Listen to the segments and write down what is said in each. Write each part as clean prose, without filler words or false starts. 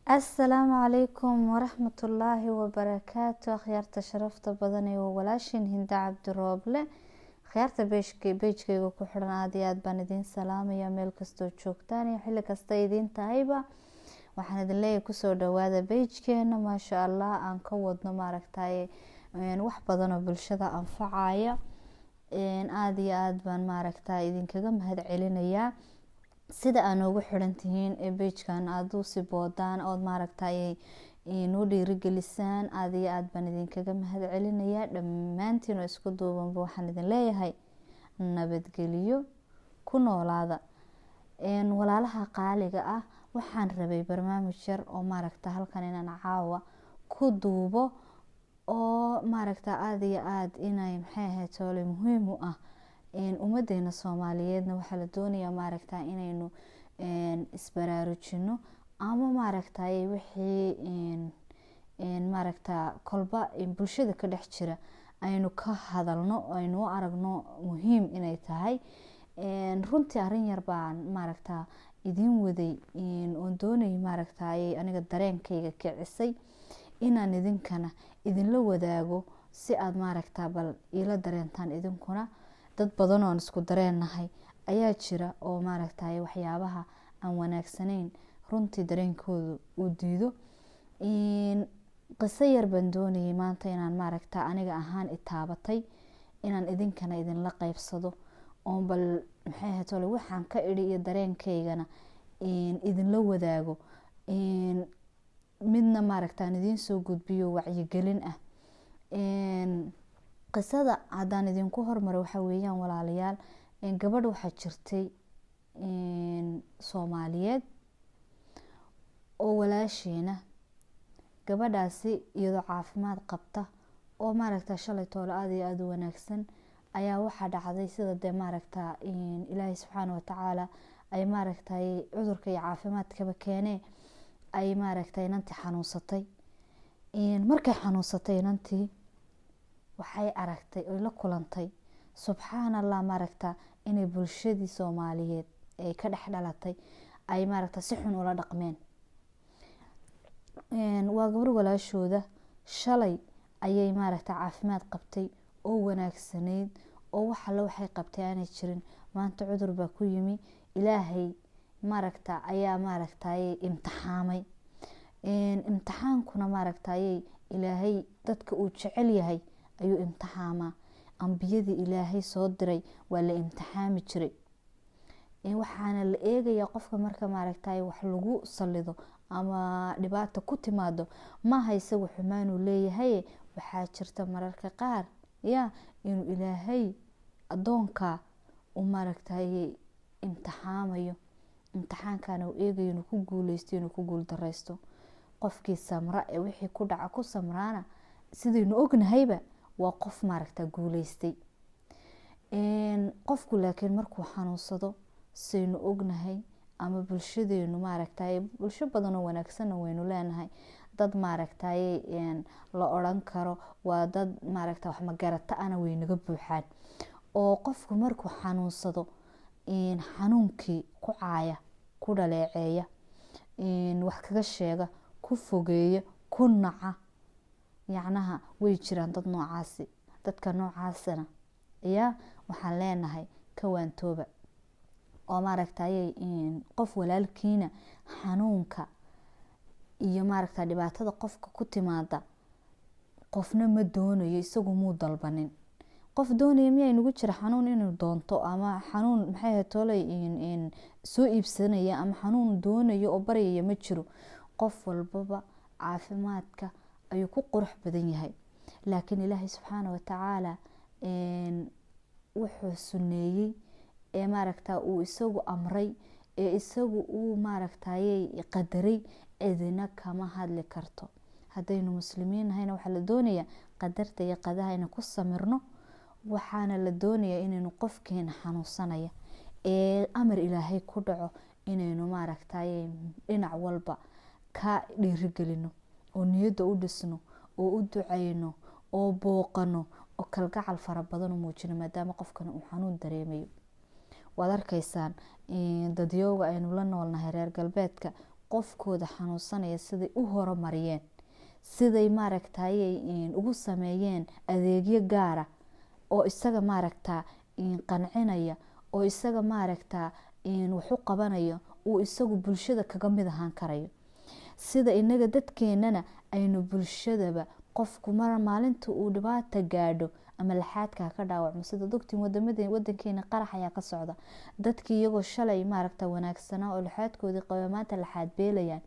السلام عليكم ورحمة الله وبركاته. خيارتا شرفتا بدني وولاشين هند عبد الروبله خيارتا بيجكيغو كحران عاديات بان idin salaamaya meel kastoo joogtaan iyo xilli kasta idin tahayba waxaan idin leeyahay kusoo dhawaada page-keena maasha Allah aan ka wadno maaragtay wax badan oo bulshada anfacaya aad iyo aad baan maaragtay idinkaga mahad celinayaa sida aan ugu xiran tihiin ee page-kan aad u si boodaan oo maaragtay inoo dhiirigelisaan aad iyo aad baan idinkaga mahad celinayaa dhammaantiin oo isku duubanba waxaan idin leeyahay nabadgeliyo ku noolaada walaalaha qaaliga ah waxaan rabay barnaamij yar oo maaragtay halkan inaan caawa ku duubo oo maaragtay aad iyo aad inay maxay ahayd toole muhiim u ah ummadeena Soomaaliyeedna waxa la doonayaa maaragtay inaynu isbaraarujino ama maaragtay wixii maaragtay kolba bulshada ka dhex jira aynu ka hadalno aynu aragno muhiim inay tahay runtii arin yar baan maaragtay idin waday oo doonay maaragtay aniga dareenkayga kicisay inaan idinkana idinla wadaago si aad maaragtay bal ila dareentaan idinkuna dad badan oo isku dareenahay ayaa jira oo maaragtay waxyaabaha aan wanaagsaneyn runtii dareenkooda u diido qiso yar baan doonayay maanta inaan maaragtay aniga ahaan itaabatay inaan idinkana idinla qaybsado oo bal maxay ahayd tole waxaan ka idhi iyo dareenkaygana idinla wadaago midna maaragtay idin soo gudbiyo wacyigelin ah qisada hadaan idinku hormaro waxa weeyaan walaalayaal gabadh waxa jirtay Soomaaliyeed oo walaasheena gabadhaasi iyadoo caafimaad qabta oo maaragtay shalay toole aad iyo aad u wanaagsan ayaa waxa dhacday sida maaragtay Ilaahay Subhanahu wa Ta'ala ay maaragtay cudurka iyo caafimaadkaba keenay ay maaragtay inantii xanuunsatay markay xanuunsatay inantii waxay aragtay oo la kulantay subhanallah maaragtay inay bulshadii Soomaaliyeed ay ka dhex dhalatay ay maaragtay si xun ula dhaqmeen waa gabar walaashooda shalay ayay maaragtay caafimaad qabtay oo wanaagsaneyd oo waxa la waxay qabtay aanay jirin maanta cudur baa ku yimi Ilaahay maaragtay ayaa maaragtay imtixaamay imtixaankuna maaragtay Ilaahay dadka uu jecel yahay ayuu imtixaama ambiyadii Ilaahay soo diray waa la imtixaami jiray waxaana la eegaya qofka marka maaragtay wax lagu salido ama dhibaato ku timaado ma haysa wax xumaan uu leeyahay waxa jirta mararka qaar inuu Ilaahay adoonka uu maaragtay imtixaamayo imtixaankana uu eegayo inuu ku guuleysto inuu ku guul dareysto qofkii samra ee wixii ku dhaca ku samraana sidaynu ognahayba waa qof maaragtay guuleystay qofku laakiin markuu xanuunsado saynu ognahay ama bulshadeenu maaragtay bulsho badan oo wanaagsan waynu leenahay dad maaragtay la oran karo waa dad maaragtay wax magarata ana way naga buuxaan oo qofku markuu xanuunsado xanuunkii ku caaya ku dhaleeceeya wax kaga sheega ku fogeeya ku naca yacnaha way jiraan dad noocaasi dadka noocaasna waxaan leenahay ka waantooba oo maaragtay qof walaalkiina xanuunka iyo maaragtay dhibaatada qofka ku timaada qofna ma doonayo isagu muu dalbanin qof doonaya miyay nagu jira xanuun inuu doonto ama xanuun maxay ahayd toole soo iibsanaya ama xanuun doonayo oo baryaya ma jiro qof walbaba caafimaadka ayuu ku qurux badan yahay laakiin Ilaahay Subhanahu wa Ta'ala wuxuu suneeyay ee maaragtay uu isagu amray ee isagu uu maaragtay qadaray idina kama hadli karto hadaynu muslimiin ahayna waxa la doonayaa qadarta iyo qadaha inaan ku samirno waxaana la doonayaa inaynu qofkeena xanuunsanaya ee amar Ilaahay ku dhaco inaynu maaragtay dhinac walba ka dhiirigelino oo niyada u dhisno oo u duceyno oo booqano oo kalgacal fara badan u muujino maadaama qofkan uu xanuun dareemayo waad arkaysaan dadyooga aynu la noolnahay reer galbeedka qofkooda xanuunsanaya siday u horumariyeen, siday maaragtay ugu sameeyeen adeegyo gaara oo isaga maaragta qancinaya, oo isaga maaragta wax u qabanaya, uu isagu bulshada kaga mid ahaan karayo. sida inaga dadkeenana aynu bulshadaba qofku maalinta uu dhibaata gaadho ama laxaadka ka dhaawacmo, sida dogtiin wadankeena qarax ayaa ka socda, dadkii iyagoo shalay maaragta wanaagsanaa oo laxaadkoodii qaba maanta laxaad beelayaan,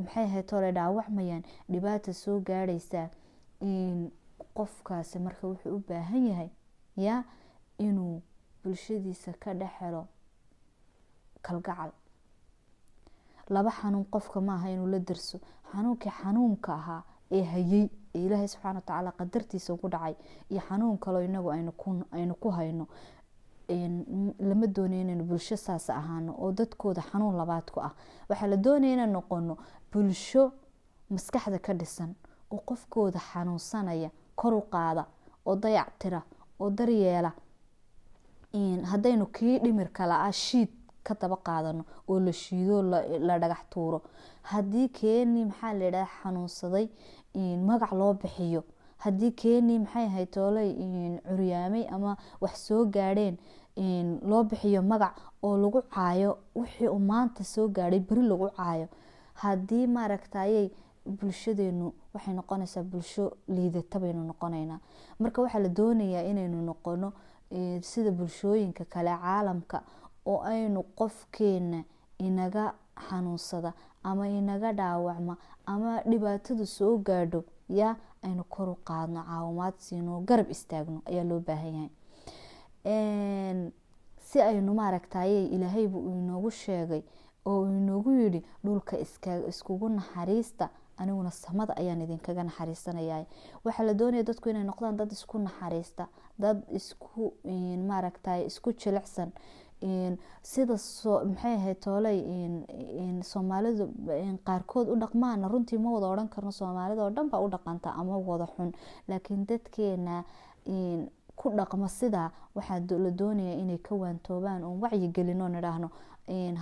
maxay ahayd tole dhaawacmayaan, dhibaata soo gaadhaysaa. qofkaasi marka wuxuu u baahan yahay inuu bulshadiisa ka dhex helo kalgacal. laba xanuun qofka maaha inuu la darso. xanuunkii xanuunka ahaa ee hayay ee ilaahay subxaana watacaala qadartiisa ugu dhacay, iyo xanuun kaloo inagu aynu ku hayno, lama doonayo inaynu bulsho saas ahaano oo dadkooda xanuun labaad ku ah. waxaa la doonaya inaan noqono bulsho maskaxda ka dhisan, oo qofkooda xanuunsanaya kor u qaada, oo dayac tira, oo daryeela. haddaynu kii dhimirka la-a shiid ka daba qaadano oo la shiido la dhagax tuuro, haddii keenii maxaa la yidhaha xanuunsaday magac loo bixiyo, haddii keenii maxay ahayd toolay curyaamay ama wax soo gaadheen loo bixiyo magac oo lagu caayo wixii uu maanta soo gaadhay beri lagu caayo, haddii maaragtayay bulshadeenu waxay noqonaysaa bulsho liidata baynu noqonaynaa. marka waxaa la doonayaa inaynu noqono sida bulshooyinka kale caalamka, oo aynu qofkeena inaga xanuunsada ama inaga dhaawacma ama dhibaatadu soo gaadho aynu kor u qaadno, caawimaad siino, garab istaagno ayaa loo baahan yahay. si aynu maaragtay ilaahaybu inoogu sheegay oo inoogu yidhi dhulka iskugu naxariista, aniguna samada ayaan idinkaga naxariisanaya. waxaa la doonaya dadku inay noqdaan dad isku naxariista, dad isku maaragtay isku jilicsan, sida maxay ahayd toolay soomaalidu qaarkood u dhaqmaan. runtii ma wada odhan karno soomaalida oo dhan baa u dhaqanta ama wada xun, laakiin dadkeena ku dhaqmo sidaa waxaa la doonaya inay ka waantoobaan, oon wacyi gelin oo nidhaahno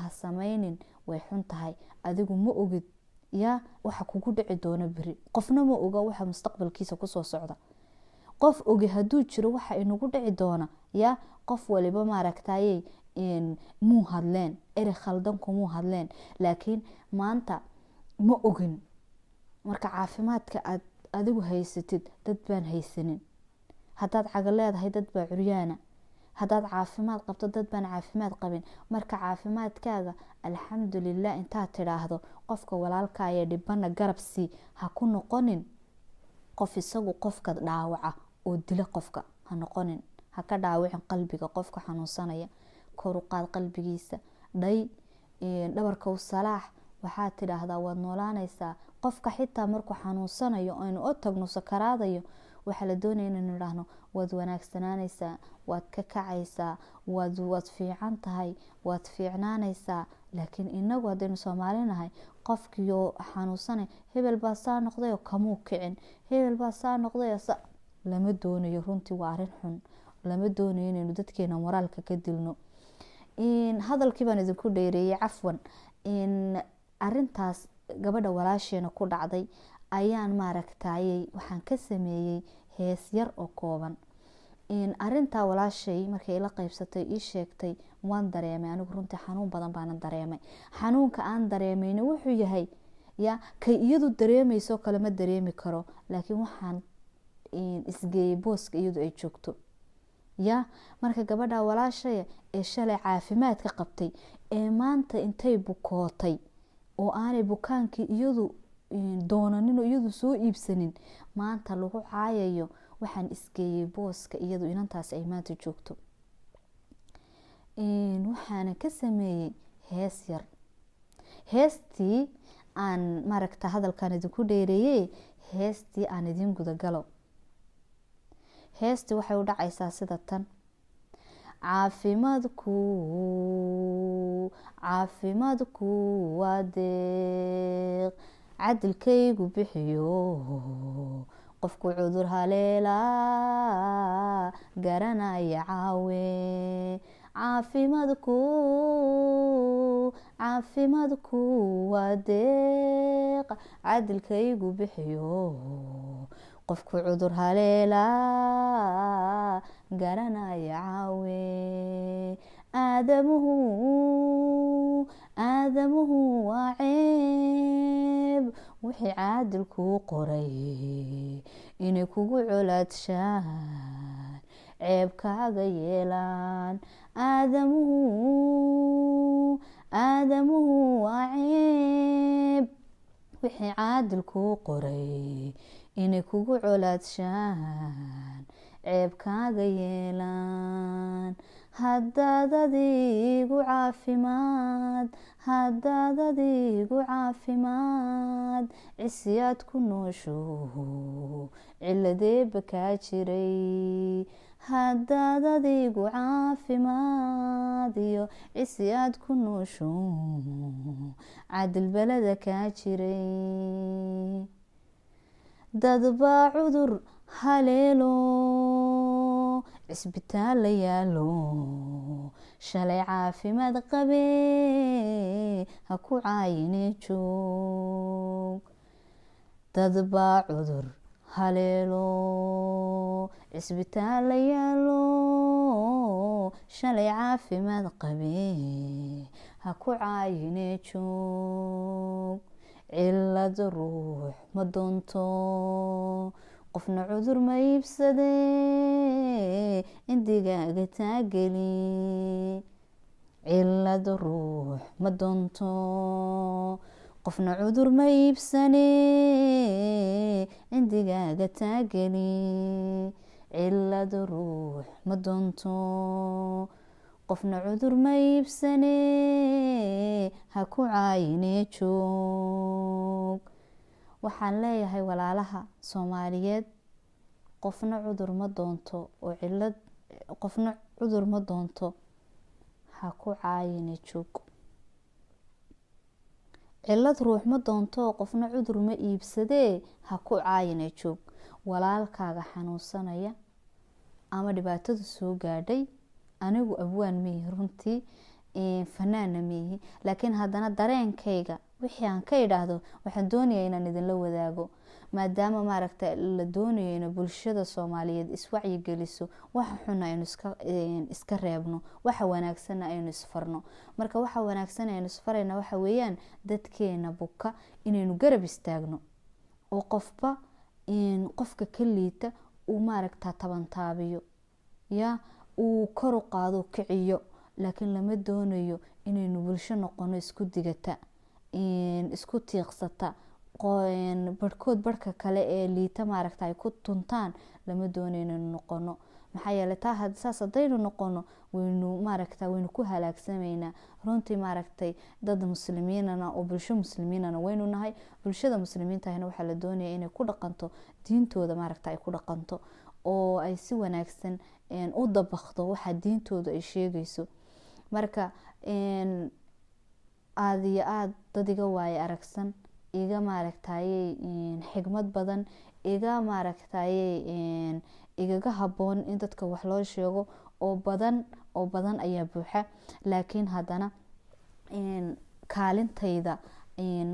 ha sameynin, way xun tahay, adigu ma ogid waxa kugu dhici doona beri. qofna ma oga waxa mustaqbalkiisa kusoo socda. qof ogi hadduu jiro waxa inagu dhici doona, qof waliba maaragtay muu hadleen, eri khaldanku muu hadleen, laakiin maanta ma ogin. marka caafimaadka aad adigu haysatid dad baan haysanin, haddaad caga leedahay dad baa curyaana, haddaad caafimaad qabto dad baan caafimaad qabin. marka caafimaadkaaga alxamdulilah intaad tidhaahdo qofka walaalkaaya dhibana garabsii, ha ku noqonin qof isagu qofka dhaawaca oo dila qofka, ha noqonin, ha ka dhaawicin qalbiga qofka xanuunsanaya. kor u qaad qalbigiisa, dhabarka u salaax, waxaad tidhaahdaa waad noolaanaysaa. qofka xitaa markuu xanuunsanayo aynu o tagno sakaraadayo, waxaa la doonaya inaynu idhaahno waad wanaagsanaanaysaa, waad ka kacaysaa, waad fiican tahay, waad fiicnaanaysaa. laakiin inagu haddaynu soomaali nahay, qofkiioo xanuunsanay hebel baa saa noqday oo kamuu kicin, hebel baa saa noqday lama doonayo. runtii waa arrin xun, lama doonayo inaynu dadkeena moraalka ka dilno. hadalkii baan idinku dheereeyey, cafwan. arintaas gabadha walaasheena ku dhacday ayaan maaragtayay waxaan ka sameeyey hees yar oo kooban. arintaa walaashay markay ila qaybsatay ii sheegtay, waan dareemay anigu runtii xanuun badan baanan dareemay. xanuunka aan dareemayna wuxuu yahay kay iyadu dareemayso kale ma dareemi karo, laakiin waxaan isgeeyey booska iyadu ay joogto. marka gabadha walaashaya ee shalay caafimaadka qabtay ee maanta intay bukootay oo aanay bukaankii iyadu doonanin oo iyadu soo iibsanin, maanta lagu caayayo, waxaan isgeeyey booska iyadu inantaas ay maanta joogto. waxaana ka sameeyey hees yar. heestii aan maaragta hadalkan idinku dheereeyey, heestii aan idin gudagalo. heestii waxay u dhacaysaa sida tan: caafimaadku waa deeq, cadilkaygu bixiyo, qofku cudur haleela garanaya caawe. caafimaadku waa deeq cadilkaygu bixiyo qofku cudur haleela garanaya caawe aadamuhu waa ceeb wixii caadilkuu qoray inay kugu colaadshaan ceeb kaaga yeelaan aadamuhu waa ceeb wixii caadilkuu qoray inay kugu colaadshaan ceeb kaaga yeelaan haddaad adigu caafimaad cisiyaad ku noosho ciladeeba kaa jiray haddaad adigu caafimaad iyo cisiyaad ku noosho cadil beleda kaa jiray dad baa cudur haleelo cisbitaal la yaalo shalay caafimaad qabe ha ku caayine joog dad baa cudur haleelo cisbitaal la yaalo shalay caafimaad qabe ha ku caayine joog cilad ruux ma doonto qofna cudur ma iibsade indigaaga taageli cilad ruux ma doonto qofna cudur ma iibsane indigaaga taageli cilad ruux ma doonto qofna cudur ma iibsane ha ku caayine joog waxaan leeyahay walaalaha Soomaaliyeed qofna cudur ma doonto oo qofna cudur ma doonto ha ku caayine joog cilad ruux ma doonto qofna cudur ma iibsade ha ku caayine joog walaalkaaga xanuunsanaya ama dhibaatadu soo gaadhay anigu abwaan mihi runtii fanaana mihi laakiin haddana dareenkayga wixii aan ka idhaahdo waxaan doonayaa inaan idinla wadaago maadaama maaragta la doonayo in bulshada Soomaaliyeed iswacyi geliso waxa xun aynu iska reebno waxa wanaagsan aynu isfarno marka waxa wanaagsan aynu isfarayna waxa weeyaan dadkeena buka inaynu garab istaagno oo qofka ka liita uu maaragta tabantaabiyo uu kor u qaado kiciyo laakiin lama doonayo inaynu bulsho noqono isku digata isku tiiqsata barkood barka kale ee liita maaragta ay ku tuntaan lama doonayo inaynu noqono maxaa yeelay saas haddaynu noqono waynu ku halaagsameynaa runtii maaragtay dad muslimiinana oo bulsho muslimiinana waynu nahay bulshada muslimiintahina waxaa la doonaya inay ku dhaqanto diintooda maaragta ay ku dhaqanto oo ay si wanaagsan u dabaqdo waxa diintooda ay sheegayso marka aad iyo aad dadiga waaye aragsan iga maaragtay xigmad badan iga maaragtay igaga haboon in dadka wax loo sheego oo badan ayaa buuxa laakiin haddana kaalintayda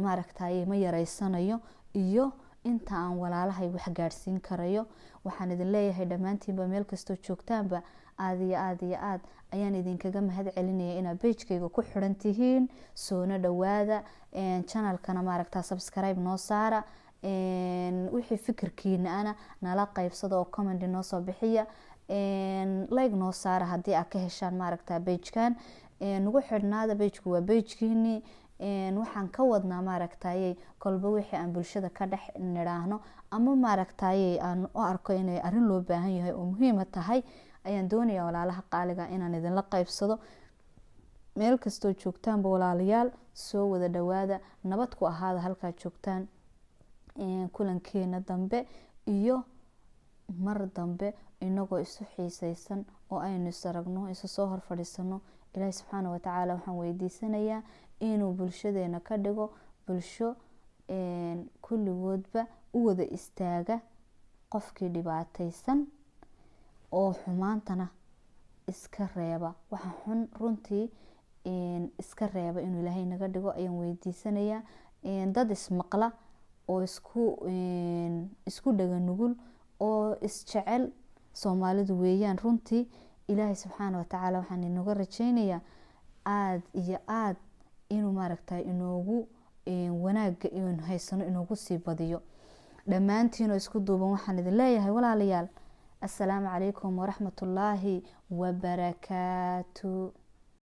maaragtay ma yareysanayo iyo inta aan walaalahay wax gaarsiin karayo waxaan idin leeyahay dhammaantiinba meel kastoo joogtaanba aad iyo aad ayaan idinkaga mahad celinaya inaad page-kayga ku xiran tihiin soona dhawaada channelkana maaragta subscribe noo saara wixii fikirkiina ana nala qaybsado oo comment noo soo bixiya like noo saara haddii aad ka heshaan maaragta page-kan nagu xidhnaada page-ku waa page-kiini waxaan ka wadnaa maaragtay kolba wixii aan bulshada ka dhex nidhaahno ama maaragtay aan u arko inay arrin loo baahan yahay oo muhiim tahay ayaan doonayaa walaalaha qaaliga inaan idinla qaybsado meel kastoo joogtaanba walaalayaal soo wada dhawaada nabad ku ahaada halkaa joogtaan kulankeena dambe iyo mar dambe inagoo isu xiisaysan oo aynu is aragno isu soo hor fadhiisano ilaahay subxaana wa tacaala waxaan weydiisanayaa inuu bulshadeena ka dhigo bulsho kulligoodba u wada istaaga qofkii dhibaataysan oo xumaantana iska reeba waxa xun runtii iska reeba inuu ilaahay naga dhigo ayaan weydiisanayaa. dad ismaqla oo isku dhaga nugul oo isjecel Soomaalidu weeyaan runtii. ilaahay subxaana watacaala waxaan inaga rajaynayaa aad iyo aad inuu maaragtay inoogu wanaaga inuu haysano inoogu sii badiyo. dhammaantiin oo isku duuban waxaan idin leeyahay walaalayaal assalaamu calaykum waraxmatullaahi wabarakaatu.